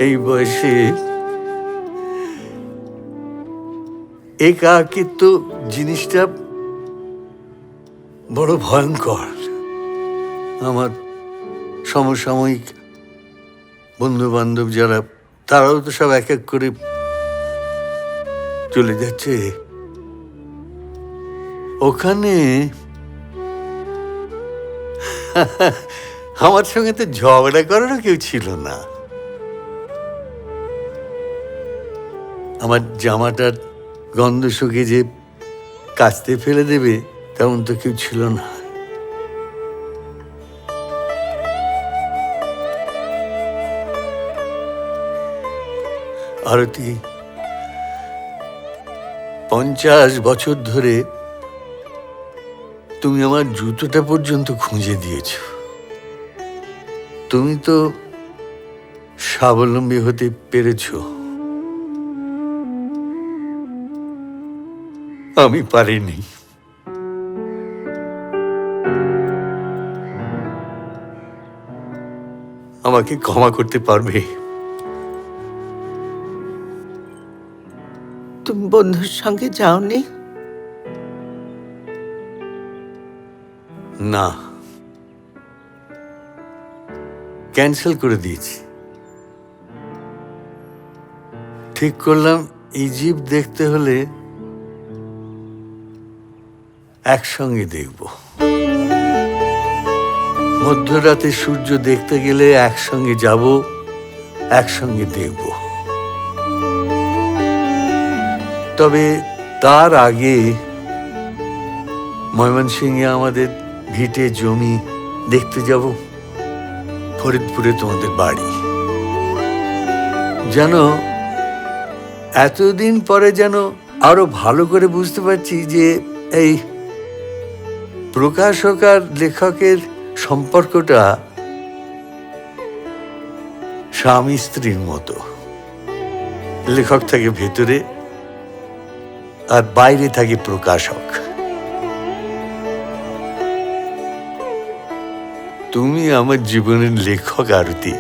এই বয়সে একাকিত্ব জিনিসটা বড় ভয়ঙ্কর। আমার সমসাময়িক বন্ধু বান্ধব যারা, তারাও তো সব এক এক করে চলে যাচ্ছে। ওখানে আমার সঙ্গে তো ঝগড়া করারও কেউ ছিল না। আমার জামাটার গন্ধ শুকিয়ে যে কাচতে ফেলে দেবে তেমন তো কেউ ছিল না। আরতি 50 বছর ধরে তুমি আমার জুতোটা পর্যন্ত খুঁজে দিয়েছ। তুমি তো স্বাবলম্বী হতে পেরেছ, আমি পারিনি। আমাকে ক্ষমা করতে পারবে? তুমি বন্ধুর সঙ্গে যাওনি? না, ক্যান্সেল করে দিয়েছি। ঠিক করলাম ইজিপ্ট দেখতে হলে একসঙ্গে দেখব। মধ্যরাতে সূর্য দেখতে গেলে একসঙ্গে যাব, একসঙ্গে দেখব। তবে তার আগে ময়মনসিংহে আমাদের ভিটে জমি দেখতে যাব, ফরিদপুরে তোমাদের বাড়ি। যেন এতদিন পরে যেন আরো ভালো করে বুঝতে পারছি যে এই প্রকাশক আর লেখকের সম্পর্কটা স্বামী স্ত্রীর মতো। লেখক থাকে ভেতরে আর বাইরে থাকে প্রকাশক। তুমি আমার জীবনের লেখক, আরতি।